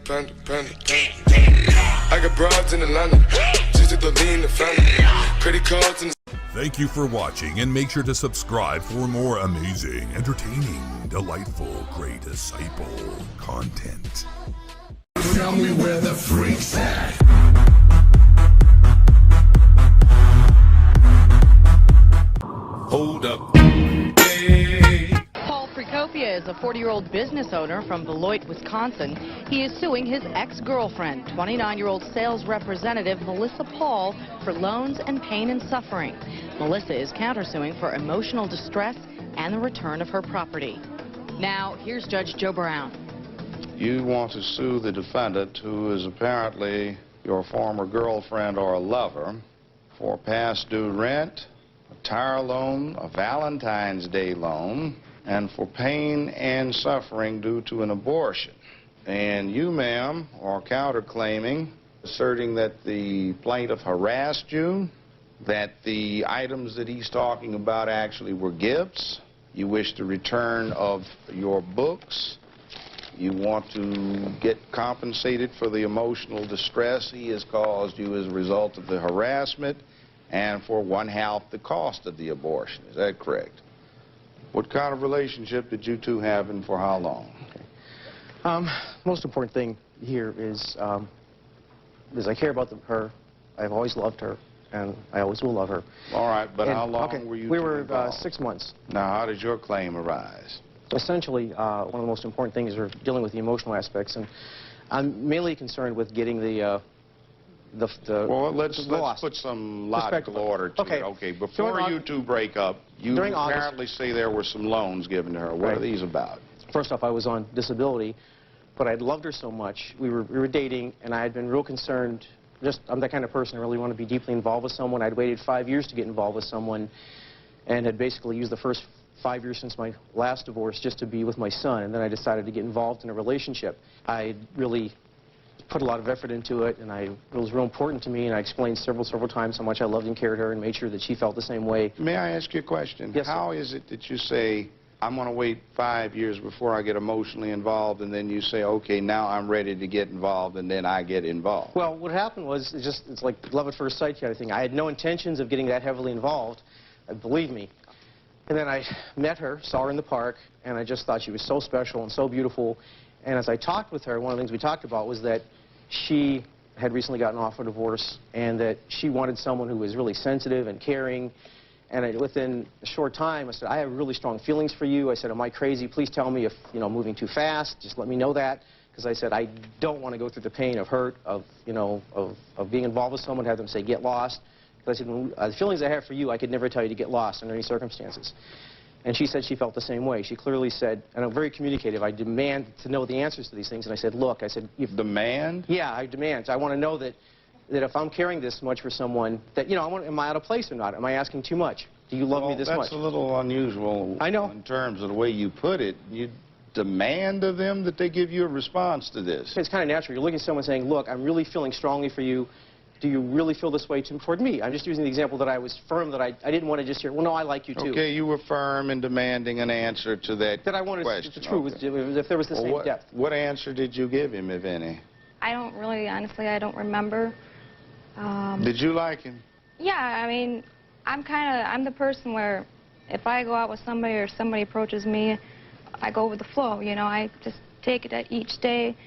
panda. I got broads in Atlanta, just to lean the family. Credit cards in the... Thank you for watching, and make sure to subscribe for more amazing, entertaining, delightful, great disciple content. Tell me where the freak's at. Hold up. Hey. Paul Precopia is a 40-year-old business owner from Beloit, Wisconsin. He is suing his ex-girlfriend, 29-year-old sales representative Melissa Paul, for loans and pain and suffering. Melissa is countersuing for emotional distress and the return of her property. Now, here's Judge Joe Brown. You want to sue the defendant, who is apparently your former girlfriend or lover, for past due rent, a tire loan, a Valentine's Day loan, and for pain and suffering due to an abortion. And you, ma'am, are counterclaiming, asserting that the plaintiff harassed you, that the items that he's talking about actually were gifts. You wish the return of your books. You want to get compensated for the emotional distress he has caused you as a result of the harassment, and for 1/2 the cost of the abortion. Is that correct? What kind of relationship did you two have, and for how long? Okay. Most important thing here is I care about her. I've always loved her, and I always will love her. All right, but And, how long okay, were you We two were involved? 6 months. Now, how did your claim arise? Essentially, one of the most important things is dealing with the emotional aspects, and I'm mainly concerned with getting Well, let's loss. put some logical order to Okay. it. Okay, before During you two break up, you during apparently say there were some loans given to her. What are these about? First off, I was on disability, but I'd loved her so much. We were dating, and I had been real concerned. I'm that kind of person. I really want to be deeply involved with someone. I'd waited 5 years to get involved with someone, and had basically used the first 5 years since my last divorce just to be with my son, and then I decided to get involved in a relationship. I really put a lot of effort into it, and it was real important to me, and I explained several times how much I loved and cared her and made sure that she felt the same way. May I ask you a question? Yes, sir. How is it that you say, I'm going to wait 5 years before I get emotionally involved, and then you say, okay, now I'm ready to get involved, and then I get involved? Well, what happened was, it's like love at first sight kind of thing. I had no intentions of getting that heavily involved, believe me. And then I met her, saw her in the park, and I just thought she was so special and so beautiful. And as I talked with her, one of the things we talked about was that she had recently gotten off a divorce, and that she wanted someone who was really sensitive and caring. And within a short time, I said, I have really strong feelings for you. I said, am I crazy? Please tell me if, I'm moving too fast. Just let me know that. Because I said, I don't want to go through the pain of hurt, of being involved with someone, have them say, get lost. Because I said, the feelings I have for you, I could never tell you to get lost under any circumstances. And she said she felt the same way. She clearly said, and I'm very communicative, I demand to know the answers to these things. And I said, look, if... Demand? Yeah, I demand. I want to know that if I'm caring this much for someone, that, am I out of place or not? Am I asking too much? Do you love me this much? That's a little unusual. I know. In terms of the way you put it. You demand of them that they give you a response to this. It's kind of natural. You're looking at someone saying, look, I'm really feeling strongly for you. Do you really feel this way toward me? I'm just using the example that I was firm, that I didn't want to just hear, well, no, I like you too. Okay, you were firm in demanding an answer to that I wanted question. The truth, if there was the same depth. What answer did you give him, if any? I don't really, honestly, I don't remember. Did you like him? Yeah, I mean, I'm the person where if I go out with somebody or somebody approaches me, I go with the flow, I just take it at each day,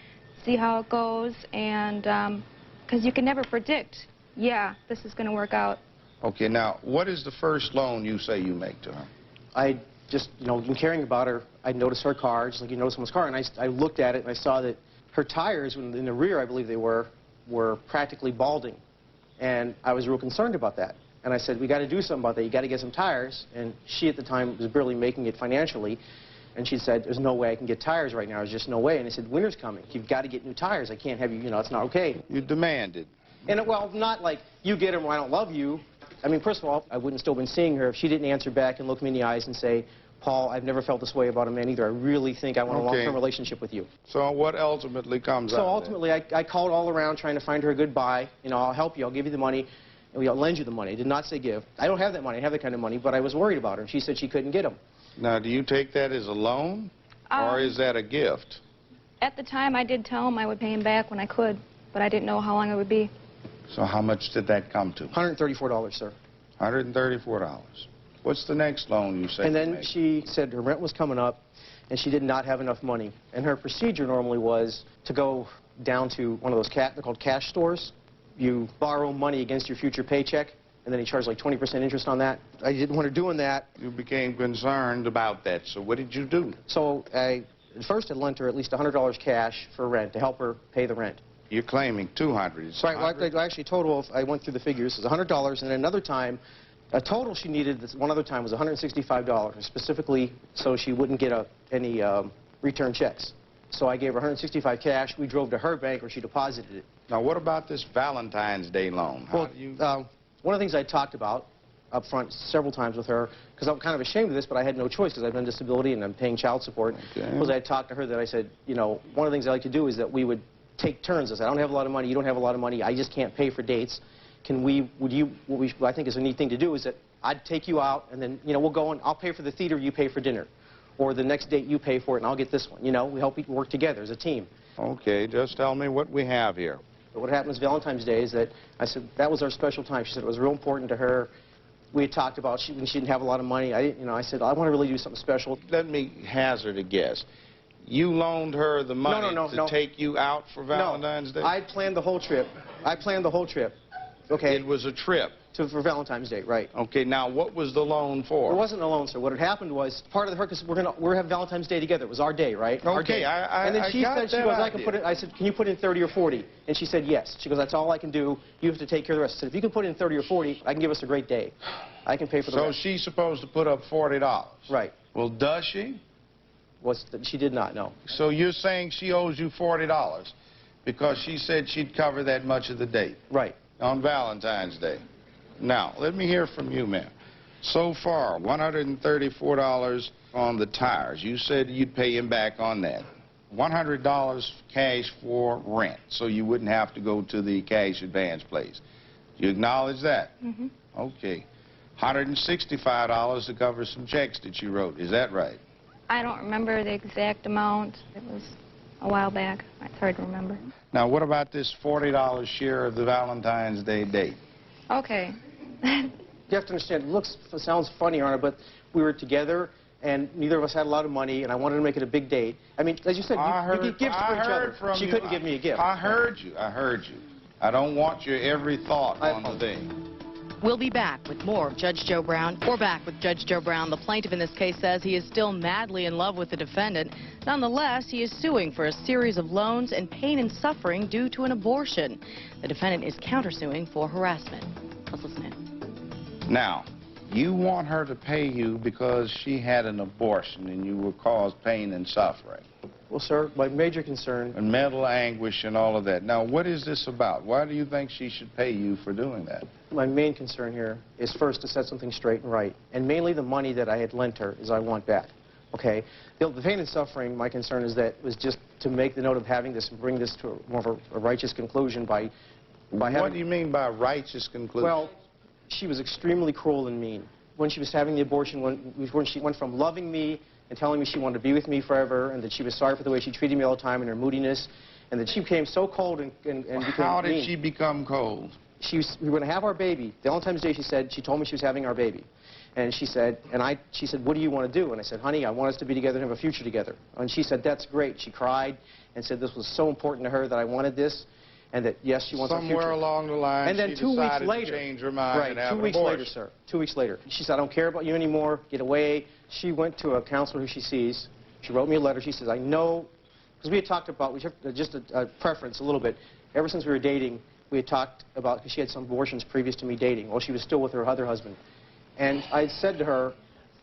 see how it goes, and because you can never predict, this is going to work out. Okay, now, what is the first loan you say you make to her? I just, in caring about her, I noticed her car, just like you notice someone's car, and I looked at it and I saw that her tires, in the rear, I believe they were practically balding. And I was real concerned about that. And I said, we got to do something about that. You got to get some tires. And she, at the time, was barely making it financially. And she said, there's no way I can get tires right now. There's just no way. And I said, winter's coming. You've got to get new tires. I can't have you, it's not okay. You demanded. And, well, not like, you get them or I don't love you. I mean, first of all, I wouldn't still been seeing her if she didn't answer back and look me in the eyes and say, Paul, I've never felt this way about a man either. I really think I want a long-term relationship with you. So what ultimately comes out So ultimately, I called all around trying to find her a good buy. I'll help you. I'll give you the money. I'll lend you the money. I did not say give. I don't have that money. I have that kind of money, but I was worried about her. And she said she couldn't get them. Now, do you take that as a loan, or is that a gift? At the time, I did tell him I would pay him back when I could, but I didn't know how long it would be. So how much did that come to? $134, sir. $134. What's the next loan you say? And then she said her rent was coming up, and she did not have enough money. And her procedure normally was to go down to one of those, they're called cash stores. You borrow money against your future paycheck, and then he charged like 20% interest on that. I didn't want her doing that. You became concerned about that, so what did you do? So I first had lent her at least $100 cash for rent to help her pay the rent. You're claiming $200. It's Right, well, $100. actually total, I went through the figures, it was $100, and then another time, a total she needed, this one other time, was $165, specifically so she wouldn't get any return checks. So I gave her $165 cash, we drove to her bank where she deposited it. Now, what about this Valentine's Day loan? How Well, do you... one of the things I talked about up front several times with her, because I'm kind of ashamed of this, but I had no choice because I've been on disability and I'm paying child support, was I talked to her that I said, you know, one of the things I like to do is that we would take turns. I said, I don't have a lot of money, you don't have a lot of money, I just can't pay for dates. Can we, what I think is a neat thing to do is that I'd take you out and then, you know, we'll go and I'll pay for the theater, you pay for dinner. Or the next date you pay for it and I'll get this one. You know, we help people work together as a team. Okay, just tell me what we have here. But what happened was Valentine's Day is that I said that was our special time. She said it was real important to her. We had talked about when she didn't have a lot of money. I didn't, you know, I said I want to really do something special. Let me hazard a guess. You loaned her the money to take you out for Valentine's Day? I planned the whole trip. I planned the whole trip. Okay. It was a trip. For Valentine's Day, right. Okay, now what was the loan for? It wasn't a loan, sir. What had happened was part of her, because we're having Valentine's Day together. It was our day, right? Our Okay, day. I And then she got said, she that goes, I idea. can put it, I said, can you put in 30 or 40? And she said, yes. She goes, that's all I can do. You have to take care of the rest. I said, if you can put in 30 or 40, I can give us a great day. I can pay for the rest. So she's supposed to put up $40? Right. Well, does she? She did not, no. So you're saying she owes you $40 because she said she'd cover that much of the date? Right. On Valentine's Day. Now, let me hear from you, ma'am. So far, $134 on the tires. You said you'd pay him back on that. $100 cash for rent, so you wouldn't have to go to the cash advance place. Do you acknowledge that? Mm-hmm. Okay. $165 to cover some checks that you wrote. Is that right? I don't remember the exact amount. It was a while back. It's hard to remember. Now, what about this $40 share of the Valentine's Day date? Okay. You have to understand, it sounds funny, Your Honor, but we were together, and neither of us had a lot of money, and I wanted to make it a big date. I mean, as you said, you get gifts for each other. She couldn't give me a gift. I heard you. I heard you. I don't want your every thought on the thing. We'll be back with more of Judge Joe Brown. We're back with Judge Joe Brown. The plaintiff in this case says he is still madly in love with the defendant. Nonetheless, he is suing for a series of loans and pain and suffering due to an abortion. The defendant is countersuing for harassment. Let's listen in. Now, you want her to pay you because she had an abortion and you were caused pain and suffering. Well, sir, my major concern... And mental anguish and all of that. Now, what is this about? Why do you think she should pay you for doing that? My main concern here is first to set something straight and right. And mainly the money that I had lent her is I want back. Okay? The pain and suffering, my concern is that was just to make the note of having this and bring this to more of a righteous conclusion by having... What do you mean by righteous conclusion? Well, she was extremely cruel and mean. When she was having the abortion, when she went from loving me and telling me she wanted to be with me forever and that she was sorry for the way she treated me all the time and her moodiness, and that she became so cold and became How did mean. she become cold? We were going to have our baby. Valentine's Day, she told me she was having our baby. And she said, what do you want to do? And I said, honey, I want us to be together and have a future together. And she said, that's great. She cried and said this was so important to her that I wanted this. And that, yes, she wants a future. Somewhere along the line, and then she 2 weeks decided later, to change her mind and have 2 an weeks abortion. later, sir. 2 weeks later. She said, I don't care about you anymore. Get away. She went to a counselor who she sees. She wrote me a letter. She says, I know, because we had talked about, just a preference a little bit. Ever since we were dating, we had talked about, because she had some abortions previous to me dating, while she was still with her other husband. And I had said to her,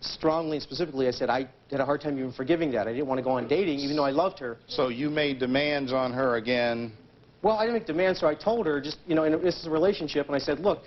strongly and specifically, I said, I had a hard time even forgiving that. I didn't want to go on dating, even though I loved her. So you made demands on her again. Well, I didn't make demands, so I told her, just, you know, this is a relationship, and I said, look,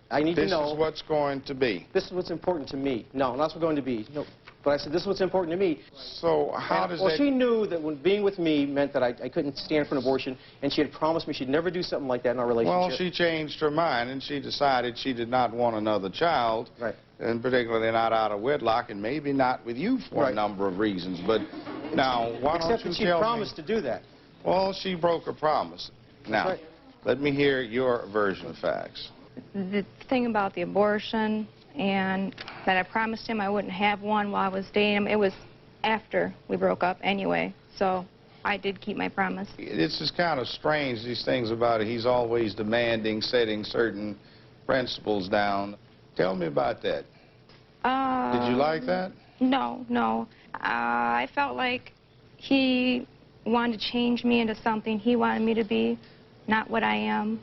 I need to know. This is what's going to be. This is what's important to me. No, not what's going to be. No. But I said, this is what's important to me. So how does well, that... she knew that when being with me meant that I couldn't stand for an abortion, and she had promised me she'd never do something like that in our relationship. Well, she changed her mind, and she decided she did not want another child. Right. And particularly not out of wedlock, and maybe not with you for a number of reasons. But Now, why Except don't that you she tell promised me? to do that. Well, she broke her promise. Now, right. let me hear your version of facts. The thing about the abortion and that I promised him I wouldn't have one while I was dating him, it was after we broke up anyway, so I did keep my promise. It's just kind of strange, these things about it. He's always demanding, setting certain principles down. Tell me about that. Did you like that? No, no. I felt like he wanted to change me into something he wanted me to be, not what I am.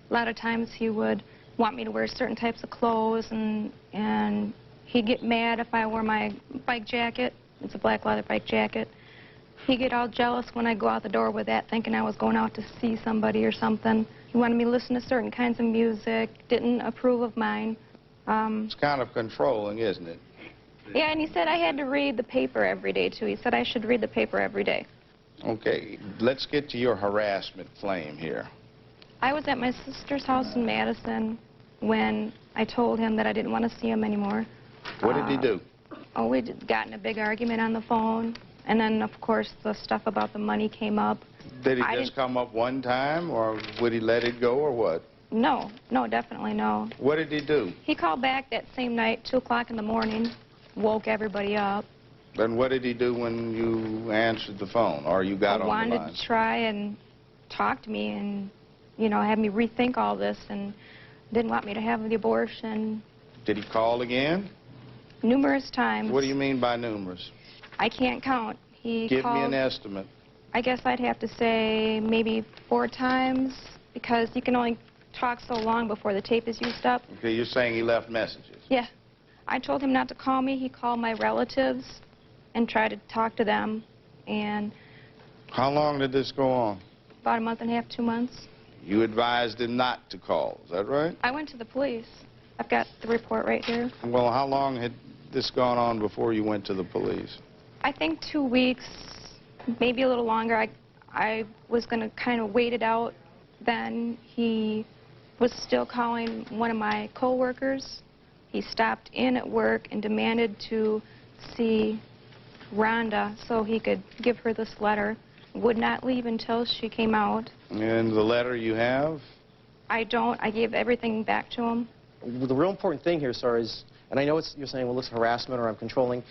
A lot of times he would want me to wear certain types of clothes, and he'd get mad if I wore my bike jacket. It's a black leather bike jacket. He'd get all jealous when I go out the door with that, thinking I was going out to see somebody or something. He wanted me to listen to certain kinds of music, didn't approve of mine. It's kind of controlling, isn't it? Yeah, and he said I had to read the paper every day, too. He said I should read the paper every day. Okay, let's get to your harassment claim here. I was at my sister's house in Madison when I told him that I didn't want to see him anymore. What did he do? Oh, we'd gotten a big argument on the phone, and then, of course, the stuff about the money came up. Did he just come up one time, or would he let it go, or what? No, no, definitely no. What did he do? He called back that same night, 2 o'clock in the morning, woke everybody up. Then what did he do when you answered the phone, or you got on the line? Wanted to try and talk to me and, you know, have me rethink all this, and didn't want me to have the abortion. Did he call again? Numerous times. What do you mean by numerous? I can't count. He Give called, me an estimate. I guess I'd have to say maybe 4 times, because you can only talk so long before the tape is used up. Okay, you're saying he left messages. Yeah. I told him not to call me. He called my relatives and tried to talk to them, and How long did this go on? about a month and a half, 2 months. You advised him not to call, is that right? I went to the police. I've got the report right here. Well, how long had this gone on before you went to the police? I think 2 weeks, maybe a little longer. I was going to kind of wait it out. Then he was still calling one of my co-workers. He stopped in at work and demanded to see Rhonda so he could give her this letter. Would not leave until she came out. And the letter you have? I don't. I gave everything back to him. The real important thing here, sir, is, and I know you're saying, well, it's harassment or I'm controlling.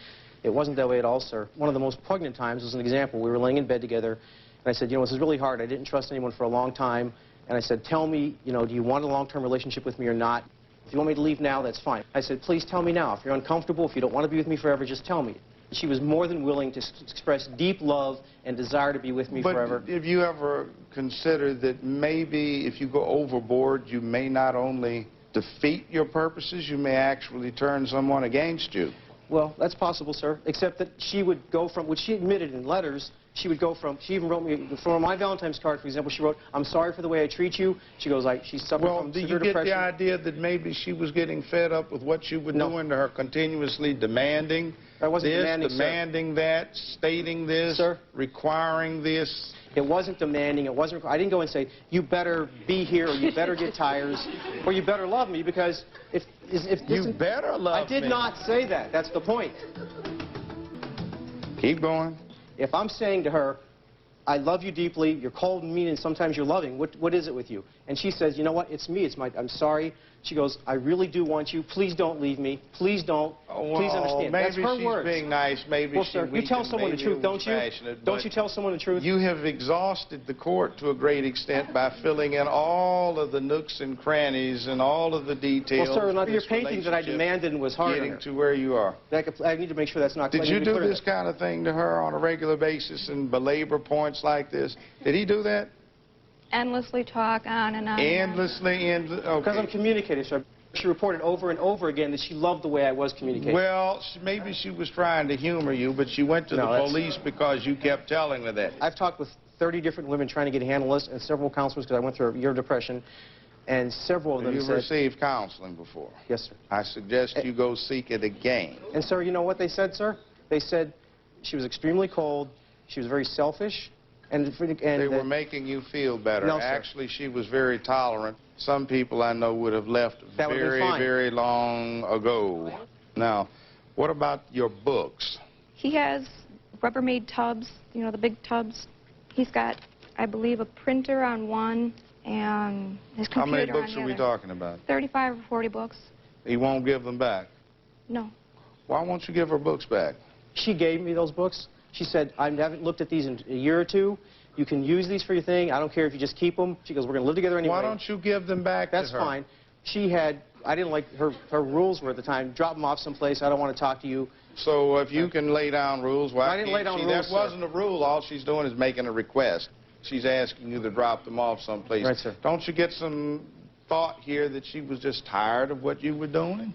It wasn't that way at all, sir. One of the most poignant times was an example. We were laying in bed together, and I said, you know, this is really hard. I didn't trust anyone for a long time. And I said, tell me, you know, do you want a long-term relationship with me or not? If you want me to leave now, that's fine. I said, please tell me now. If you're uncomfortable, if you don't want to be with me forever, just tell me. She was more than willing to express deep love and desire to be with me forever. But have you ever considered that maybe if you go overboard, you may not only defeat your purposes, you may actually turn someone against you? Well, that's possible, sir, except that she would go from, which she admitted in letters, she would go from, she even wrote me, for my Valentine's card, for example, she wrote, I'm sorry for the way I treat you. She goes, she suffered from severe depression. Well, do you get the idea that maybe she was getting fed up with what you were doing to her, continuously demanding I wasn't this, demanding, that, stating this, sir, requiring this? It wasn't demanding. It wasn't. I didn't go and say, you better be here, or you better get tires, or you better love me, because if you better love me. I did not say that. That's the point. Keep going. If I'm saying to her, I love you deeply, you're cold and mean, and sometimes you're loving, what is it with you? And she says, you know what, it's me, I'm sorry. She goes, I really do want you, please don't leave me, please don't, please understand. Maybe that's her she's words. being nice, maybe well, she's sir, you tell someone the truth, don't you? Don't you tell someone the truth? You have exhausted the court to a great extent by filling in all of the nooks and crannies and all of the details. Well, sir, none of your paintings that I demanded and was hard on her. Getting to where you are. I need to make sure that's not clear. Did you do this kind of thing to her on a regular basis and belabor points like this? Did he do that? Endlessly talk on and on. Endlessly, okay. Because I'm communicating, sir. She reported over and over again that she loved the way I was communicating. Well, maybe she was trying to humor you, but she went to the police because you kept telling her that. I've talked with 30 different women trying to get a handle on this, and several counselors, because I went through a year of depression, and several of them You've received counseling before? Yes, sir. I suggest you go seek it again. And, sir, you know what they said, sir? They said she was extremely cold, she was very selfish, and they were making you feel better. No, sir. Actually, she was very tolerant. Some people I know would have left very, very long ago. Now, what about your books? He has Rubbermaid tubs, you know, the big tubs. He's got, I believe, a printer on one and his computer on the other. How many books are we talking about? 35 or 40 books. He won't give them back. No. Why won't you give her books back? She gave me those books. She said, I haven't looked at these in a year or two. You can use these for your thing. I don't care if you just keep them. She goes, we're going to live together anyway. Why don't you give them back That's to her? fine. She had, I didn't like, her rules were at the time, drop them off someplace, I don't want to talk to you. So if you can lay down rules, why I didn't lay down she? rules, That wasn't a rule. All she's doing is making a request. She's asking you to drop them off someplace. Right, sir. Don't you get some thought here that she was just tired of what you were doing?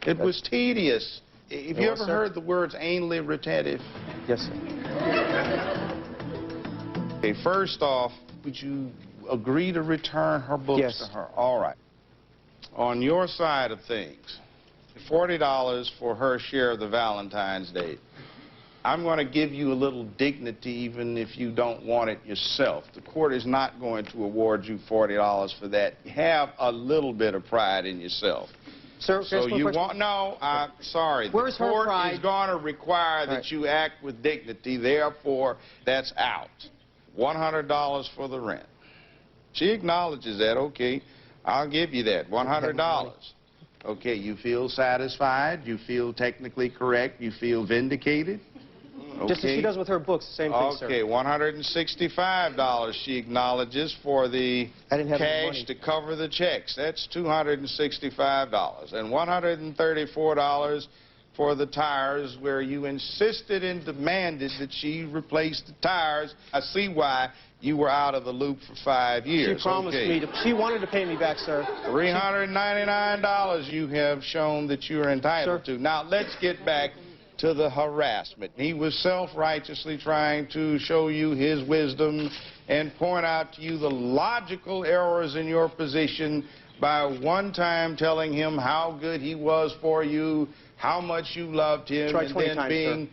It was tedious. Have you ever heard the words anally retentive? Yes, sir. Okay, first off, would you agree to return her books Yes. to her? All right. On your side of things, $40 for her share of the Valentine's Day. I'm going to give you a little dignity even if you don't want it yourself. The court is not going to award you $40 for that. Have a little bit of pride in yourself. Sir, So you want, no, I'm sorry. Where's the her court pride? is going to require that Right. you act with dignity. Therefore, that's out. $100 for the rent. She acknowledges that. Okay, I'll give you that. $100. Okay, you feel satisfied? You feel technically correct? You feel vindicated? Okay. Just as she does with her books, same thing, sir. Okay, $165 she acknowledges for the I didn't have any cash money. to cover the checks. That's $265. And $134 for the tires, where you insisted and demanded that she replace the tires. I see why you were out of the loop for 5 years. She promised me to, she wanted to pay me back, sir. $399 you have shown that you're entitled to. Now, let's get back to the harassment. He was self-righteously trying to show you his wisdom and point out to you the logical errors in your position by one time telling him how good he was for you, how much you loved him, Try and 20 then times, being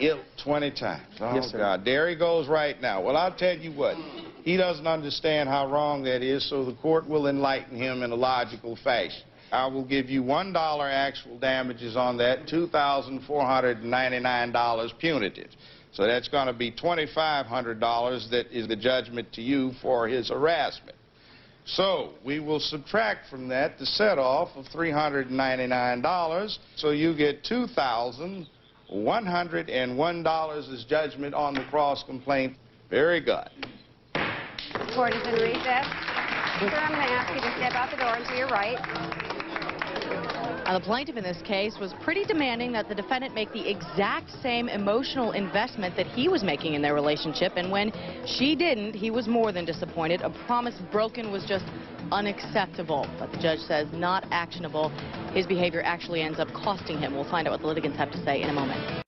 ill 20 times. Oh, Yes, sir. God. There he goes right now. Well, I'll tell you what. He doesn't understand how wrong that is, so the court will enlighten him in a logical fashion. I will give you $1 actual damages on that, $2,499 punitive. So that's going to be $2,500 that is the judgment to you for his harassment. So we will subtract from that the set-off of $399, so you get $2,101 as judgment on the cross-complaint. Very good. Court is in recess. Sir, I'm going to ask you to step out the door and to your right. Now, the plaintiff in this case was pretty demanding that the defendant make the exact same emotional investment that he was making in their relationship, and when she didn't, he was more than disappointed. A promise broken was just unacceptable, but the judge says not actionable. His behavior actually ends up costing him. We'll find out what the litigants have to say in a moment.